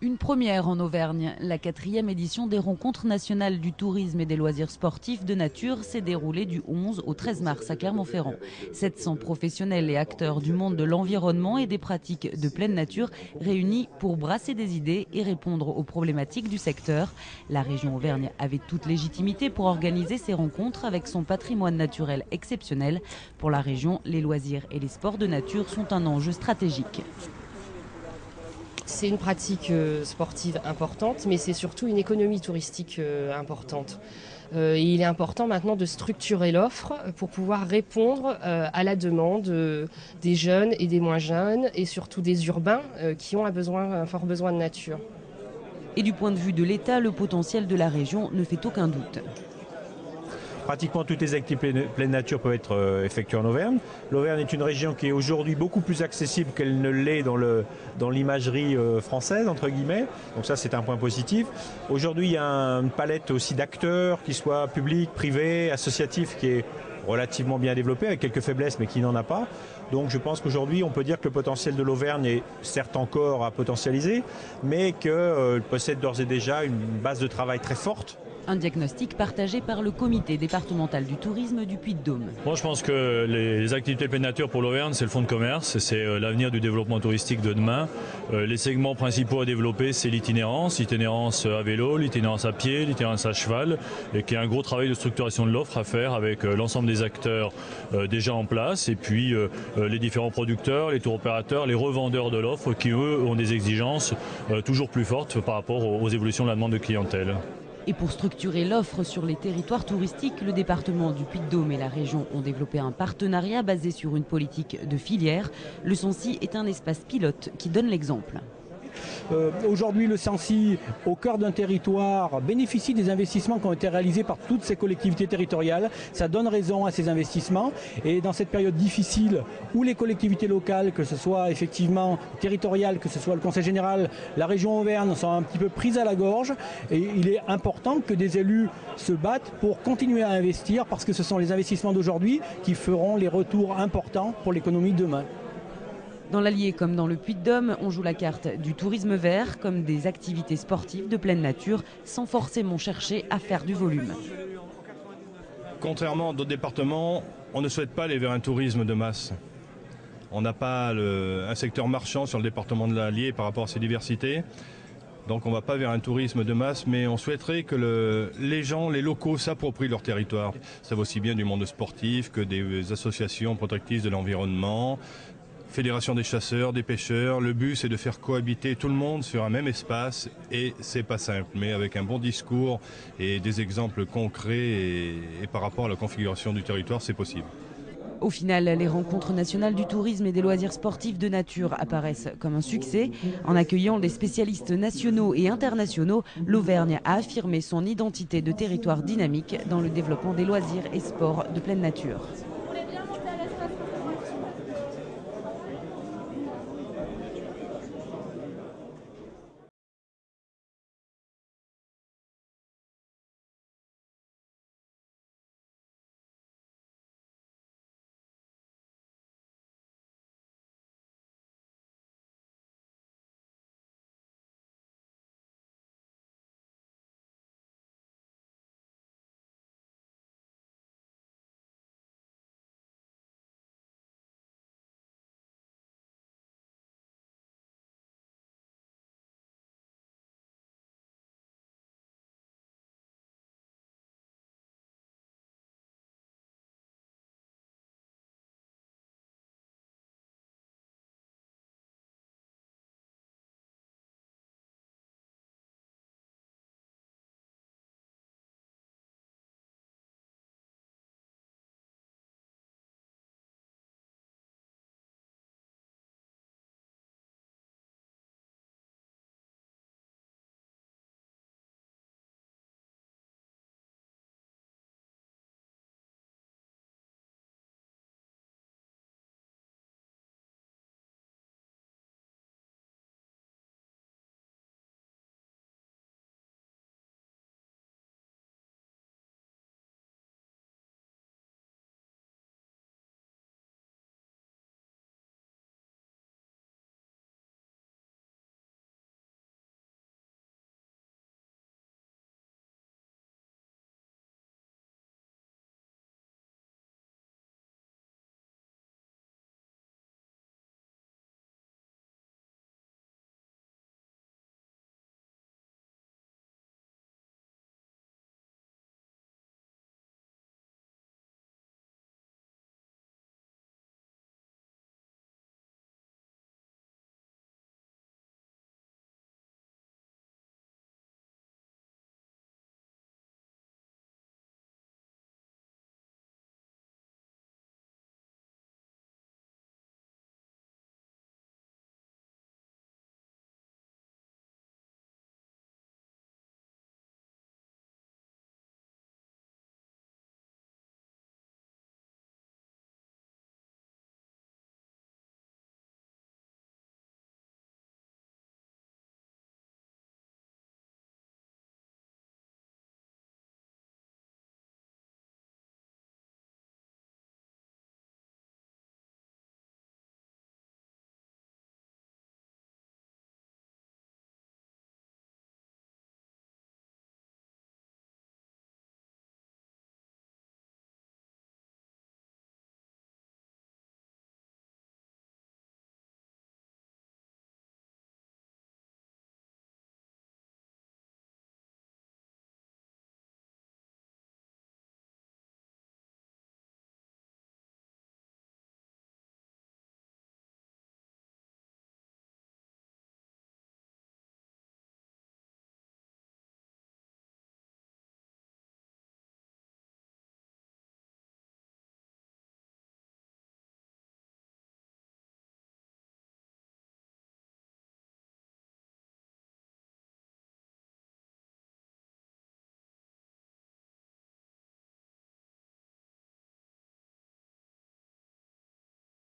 Une première en Auvergne. La 4e édition des Rencontres nationales du tourisme et des loisirs sportifs de nature s'est déroulée du 11 au 13 mars à Clermont-Ferrand. 700 professionnels et acteurs du monde de l'environnement et des pratiques de pleine nature réunis pour brasser des idées et répondre aux problématiques du secteur. La région Auvergne avait toute légitimité pour organiser ces rencontres avec son patrimoine naturel exceptionnel. Pour la région, les loisirs et les sports de nature sont un enjeu stratégique. C'est une pratique sportive importante, mais c'est surtout une économie touristique importante. Et il est important maintenant de structurer l'offre pour pouvoir répondre à la demande des jeunes et des moins jeunes, et surtout des urbains qui ont un fort besoin de nature. Et du point de vue de l'État, le potentiel de la région ne fait aucun doute. Pratiquement toutes les activités pleine nature peuvent être effectuées en Auvergne. L'Auvergne est une région qui est aujourd'hui beaucoup plus accessible qu'elle ne l'est dans l'imagerie française, entre guillemets. Donc ça, c'est un point positif. Aujourd'hui, il y a une palette aussi d'acteurs, qu'ils soient publics, privés, associatifs, qui est relativement bien développée, avec quelques faiblesses, mais qui n'en a pas. Donc je pense qu'aujourd'hui, on peut dire que le potentiel de l'Auvergne est certes encore à potentialiser, mais qu'elle possède d'ores et déjà une base de travail très forte. Un diagnostic partagé par le comité départemental du tourisme du Puy-de-Dôme. Moi, je pense que les activités pleine nature pour l'Auvergne, c'est le fonds de commerce, c'est l'avenir du développement touristique de demain. Les segments principaux à développer, c'est l'itinérance à vélo, l'itinérance à pied, l'itinérance à cheval, et qui a un gros travail de structuration de l'offre à faire avec l'ensemble des acteurs déjà en place, et puis les différents producteurs, les tours opérateurs, les revendeurs de l'offre, qui eux ont des exigences toujours plus fortes par rapport aux évolutions de la demande de clientèle. Et pour structurer l'offre sur les territoires touristiques, le département du Puy-de-Dôme et la région ont développé un partenariat basé sur une politique de filière. Le Sancy est un espace pilote qui donne l'exemple. Aujourd'hui, le Sancy, au cœur d'un territoire, bénéficie des investissements qui ont été réalisés par toutes ces collectivités territoriales. Ça donne raison à ces investissements. Et dans cette période difficile où les collectivités locales, que ce soit effectivement territoriales, que ce soit le Conseil général, la région Auvergne, sont un petit peu prises à la gorge. Et il est important que des élus se battent pour continuer à investir, parce que ce sont les investissements d'aujourd'hui qui feront les retours importants pour l'économie de demain. Dans l'Allier comme dans le Puy-de-Dôme, on joue la carte du tourisme vert comme des activités sportives de pleine nature sans forcément chercher à faire du volume. Contrairement à d'autres départements, on ne souhaite pas aller vers un tourisme de masse. On n'a pas un secteur marchand sur le département de l'Allier par rapport à ses diversités. Donc on ne va pas vers un tourisme de masse, mais on souhaiterait que les gens, les locaux s'approprient leur territoire. Ça va aussi bien du monde sportif que des associations protectrices de l'environnement, Fédération des chasseurs, des pêcheurs. Le but, c'est de faire cohabiter tout le monde sur un même espace, et c'est pas simple, mais avec un bon discours et des exemples concrets et par rapport à la configuration du territoire, c'est possible. Au final, les rencontres nationales du tourisme et des loisirs sportifs de nature apparaissent comme un succès. En accueillant des spécialistes nationaux et internationaux, l'Auvergne a affirmé son identité de territoire dynamique dans le développement des loisirs et sports de pleine nature.